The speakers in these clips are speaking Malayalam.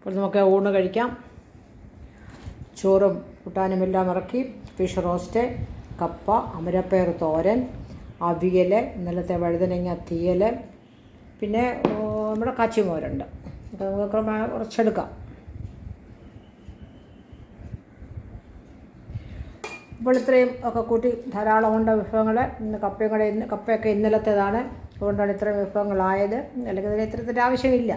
അപ്പോൾ നമുക്ക് ഊണ് കഴിക്കാം. ചോറും കൂട്ടാനും എല്ലാം ഇറക്കി. ഫിഷ് റോസ്റ്റ്, കപ്പ, അമരപ്പയർ തോരൻ, അവിയൽ, ഇന്നലത്തെ വഴുതനങ്ങ തീയൽ, പിന്നെ നമ്മുടെ കാച്ചിമോരുണ്ട്. അപ്പോൾ നമുക്ക് കുറച്ചെടുക്കാം. അപ്പോൾ ഇത്രയും ഒക്കെ കൂട്ടി ധാരാളം ഉണ്ട് വിഭവങ്ങൾ. ഇന്ന് കപ്പയൊക്കെ ഇന്നലത്തേതാണ്, അതുകൊണ്ടാണ് ഇത്രയും വിഭവങ്ങളായത്. അല്ലെങ്കിൽ ഇതിന് ഇത്തരത്തിൻ്റെ ആവശ്യമില്ല.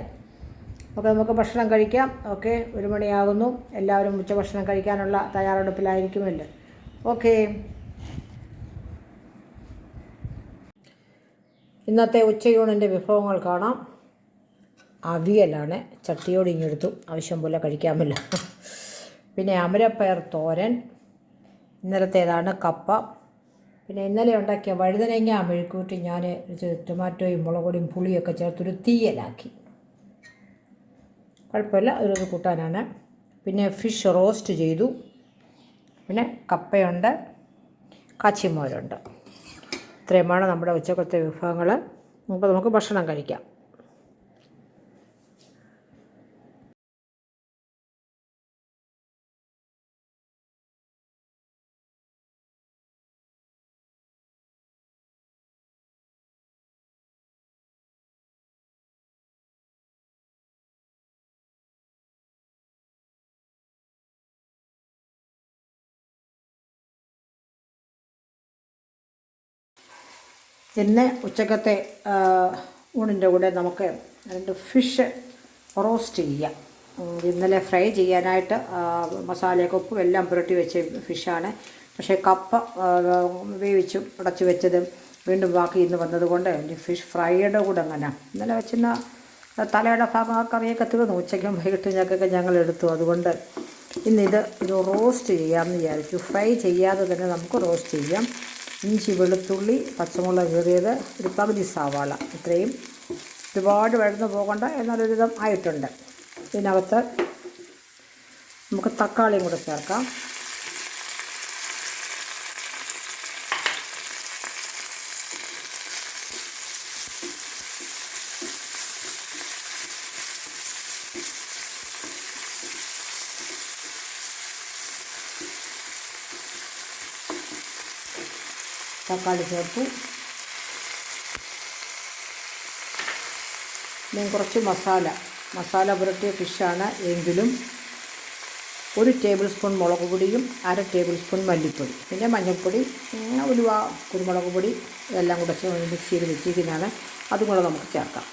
അപ്പോൾ നമുക്ക് ഭക്ഷണം കഴിക്കാം. ഓക്കെ, 1 മണിയാകുന്നു. എല്ലാവരും ഉച്ചഭക്ഷണം കഴിക്കാനുള്ള തയ്യാറെടുപ്പിലായിരിക്കുമല്ലോ. ഓക്കെ, ഇന്നത്തെ ഉച്ചയൂണിൻ്റെ വിഭവങ്ങൾ കാണാം. അവിയലാണ്, ചട്ടിയോട് ഇങ്ങെടുത്തു, ആവശ്യം പോലെ കഴിക്കാമല്ലോ. പിന്നെ അമരപ്പയർ തോരൻ, ഇന്നലത്തേതാണ് കപ്പ. പിന്നെ ഇന്നലെ ഉണ്ടാക്കിയ വഴുതനങ്ങ മെഴുക്കൂട്ടി ഞാൻ ടൊമാറ്റോയും മുളകൊടിയും പുളിയൊക്കെ ചേർത്തൊരു തീയലാക്കി. കുഴപ്പമില്ല, ഒരു കൂട്ടാനാണ്. പിന്നെ ഫിഷ് റോസ്റ്റ് ചെയ്തു. പിന്നെ കപ്പയുണ്ട്, കാച്ചിമോരുണ്ട്. ഇത്രയുമാണ് നമ്മുടെ ഉച്ചക്കത്തെ വിഭവങ്ങൾ. അപ്പോൾ നമുക്ക് ഭക്ഷണം കഴിക്കാം. ഇന്ന് ഉച്ചക്കത്തെ ഊണിൻ്റെ കൂടെ നമുക്ക് 2 ഫിഷ് റോസ്റ്റ് ചെയ്യാം. ഇന്നലെ ഫ്രൈ ചെയ്യാനായിട്ട് മസാലയൊക്കെ ഉപ്പും എല്ലാം പുരട്ടി വെച്ച ഫിഷാണ്. പക്ഷേ കപ്പ വേവിച്ചും ഉടച്ച് വെച്ചത് വീണ്ടും ബാക്കി ഇന്ന് വന്നതുകൊണ്ട് ഫിഷ് ഫ്രൈയുടെ കൂടെ അങ്ങനെ ഇന്നലെ വെച്ചിരുന്ന തലയുടെ ഭാഗം കറിയൊക്കെ തീർന്നു. ഉച്ചയ്ക്കും വൈകിട്ടും ഞങ്ങൾക്ക് ഞങ്ങൾ എടുത്തു. അതുകൊണ്ട് ഇത് റോസ്റ്റ് ചെയ്യാമെന്ന് വിചാരിച്ചു. ഫ്രൈ ചെയ്യാതെ തന്നെ നമുക്ക് റോസ്റ്റ് ചെയ്യാം. ഇഞ്ചി, വെളുത്തുള്ളി, പച്ചമുളക് കീറിയത്, ഒരു പകുതി സവാള, ഇത്രയും. ഒരുപാട് വഴന്നു പോകണ്ട, എന്നാലൊരിതം ആയിട്ടുണ്ട്. ഇതിനകത്ത് നമുക്ക് തക്കാളിയും കൂടെ ചേർക്കാം. തക്കാളി ചേർത്തു. പിന്നെ കുറച്ച് മസാല പുരട്ടിയ ഫിഷാണ് എങ്കിലും 1 ടേബിൾ സ്പൂൺ മുളക് പൊടിയും 1/2 ടേബിൾ സ്പൂൺ മല്ലിപ്പൊടി, പിന്നെ മഞ്ഞൾപ്പൊടി, ഉലുവ, കുരുമുളക് പൊടി ഇതെല്ലാം കൂടെ മിക്സ് ചെയ്ത് വെച്ചിരിക്കുന്നതാണ്. അതും കൂടെ നമുക്ക് ചേർക്കാം.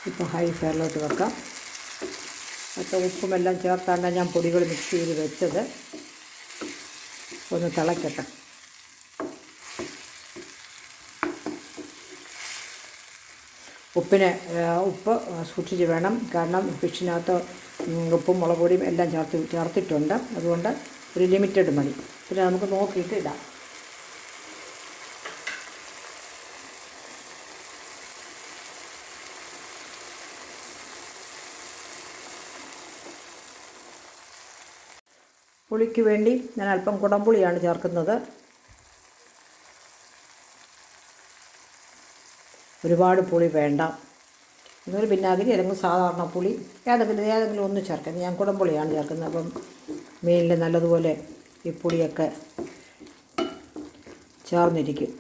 ഇപ്പോൾ ഹൈ ഫ്ലെയറിലോട്ട് വെക്കാം. അപ്പോൾ ഉപ്പുമെല്ലാം ചേർത്താണ് ഞാൻ പൊടികൾ മിക്സ് ചെയ്ത് വെച്ചത്. ഒന്ന് തിളയ്ക്കട്ടെ. ഉപ്പ് സൂക്ഷിച്ച് വേണം, കാരണം ഫിഷിനകത്ത് ഉപ്പും മുളക് പൊടിയും എല്ലാം ചേർത്തിട്ടുണ്ട്. അതുകൊണ്ട് ഒരു ലിമിറ്റഡ് മതി. പിന്നെ നമുക്ക് നോക്കിയിട്ട് ഇടാം. പുളിക്ക് വേണ്ടി ഞാൻ അല്പം കുടംപുളിയാണ് ചേർക്കുന്നത്. ഒരുപാട് പുളി വേണ്ട. എന്നൊരു വിനാഗിരി അല്ലെങ്കിൽ സാധാരണ പുളി ഏതെങ്കിലും ഒന്ന് ചേർക്കാം. ഞാൻ കുടംപുളിയാണ് ചേർക്കുന്നത്. അപ്പം മീനിൽ നല്ലതുപോലെ ഈ പുളിയൊക്കെ ചേർന്നിരിക്കും.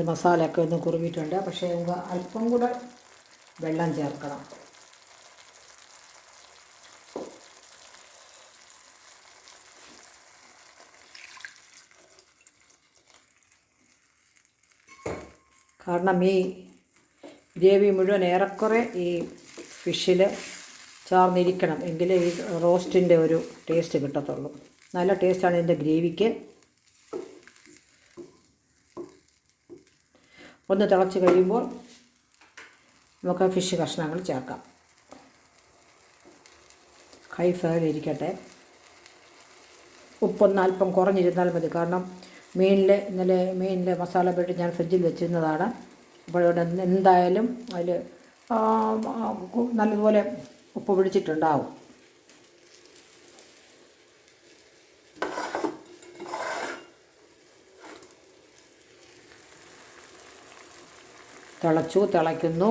മസാലയൊക്കെ ഒന്ന് കുറുകിയിട്ടുണ്ട്. പക്ഷേ നമുക്ക് അല്പം കൂടെ വെള്ളം ചേർക്കണം. കാരണം ഈ ഗ്രേവി മുഴുവൻ ഏറെക്കുറെ ഈ ഫിഷിൽ ചേർന്നിരിക്കണം, എങ്കിലേ ഈ റോസ്റ്റിൻ്റെ ഒരു ടേസ്റ്റ് കിട്ടത്തുള്ളൂ. നല്ല ടേസ്റ്റാണ് ഇതിൻ്റെ ഗ്രേവിക്ക്. ഒന്ന് തിളച്ച് കഴിയുമ്പോൾ നമുക്ക് ഫിഷ് കഷ്ണങ്ങൾ ചേർക്കാം. ഹൈ ഫ്ലെയിമിലിരിക്കട്ടെ. ഉപ്പൊന്ന് അല്പം കുറഞ്ഞിരുന്നാൽ മതി, കാരണം ഇന്നലെ മീനിലെ മസാല പുരട്ടി ഞാൻ ഫ്രിഡ്ജിൽ വെച്ചിരുന്നതാണ്. അപ്പോൾ ഇവിടെ എന്തായാലും അതിൽ നല്ലതുപോലെ ഉപ്പ് പിടിച്ചിട്ടുണ്ടാവും. തിളയ്ക്കുന്നു.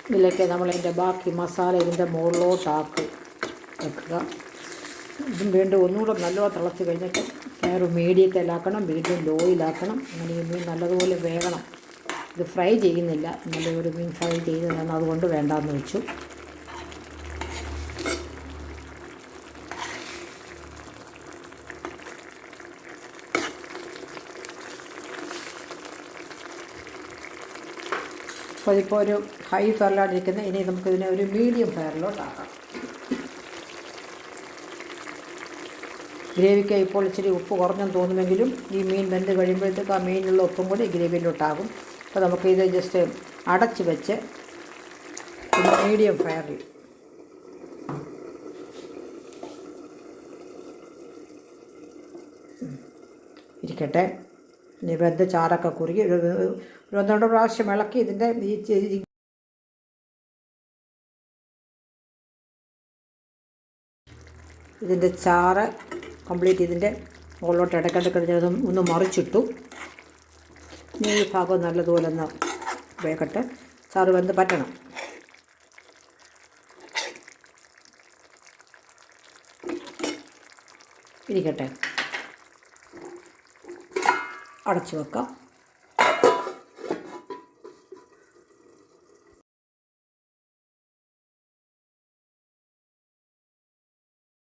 ഇതിലേക്ക് നമ്മളതിൻ്റെ ബാക്കി മസാല ഇതിൻ്റെ മുകളിലോട്ടാക്കി വെക്കുക. ഇതും വീണ്ടും ഒന്നുകൂടെ നല്ലോണം തിളച്ച് കഴിഞ്ഞിട്ട് മീഡിയത്തിലാക്കണം, വീണ്ടും ലോയിലാക്കണം. അങ്ങനെ ഈ മീൻ നല്ലതുപോലെ വേകണം. ഇത് ഫ്രൈ ചെയ്യുന്നില്ല, നല്ലൊരു മീൻ ഫ്രൈ ചെയ്യുന്നതാണ്, അതുകൊണ്ട് വേണ്ടാന്ന് വെച്ചു. അപ്പോൾ ഇതിപ്പോൾ ഒരു ഹൈ ഫയറിലാണിരിക്കുന്നത്. ഇനി നമുക്കിതിനെ ഒരു മീഡിയം ഫയറിലോട്ടാക്കാം. ഗ്രേവിക്ക് ഇപ്പോൾ ഇച്ചിരി ഉപ്പ് കുറഞ്ഞെന്ന് തോന്നുമെങ്കിലും ഈ മീൻ വെന്ത് കഴിയുമ്പോഴത്തേക്ക് ആ മീനിലുള്ള ഉപ്പും കൂടി ഗ്രേവിയിലോട്ടാകും. അപ്പോൾ നമുക്കിത് ജസ്റ്റ് അടച്ച് വെച്ച് മീഡിയം ഫയറിൽ ഇരിക്കട്ടെ. ഇനി വെന്ത് ചാറൊക്കെ കുറുകി ഒരു 1-2 പ്രാവശ്യം ഇളക്കി ഇതിൻ്റെ ചാറ് കംപ്ലീറ്റ് ഇതിൻ്റെ മുകളിലോട്ട് ഇടയ്ക്കിടയ്ക്ക് ഒന്ന് മറിച്ചിട്ടു. ഇനി ഈ ഭാഗം നല്ലതുപോലെ ഒന്ന് വേകട്ടെ. ചാറ് വെന്ത് പറ്റണം. ഇരിക്കട്ടെ, അടച്ചു വെക്കാം.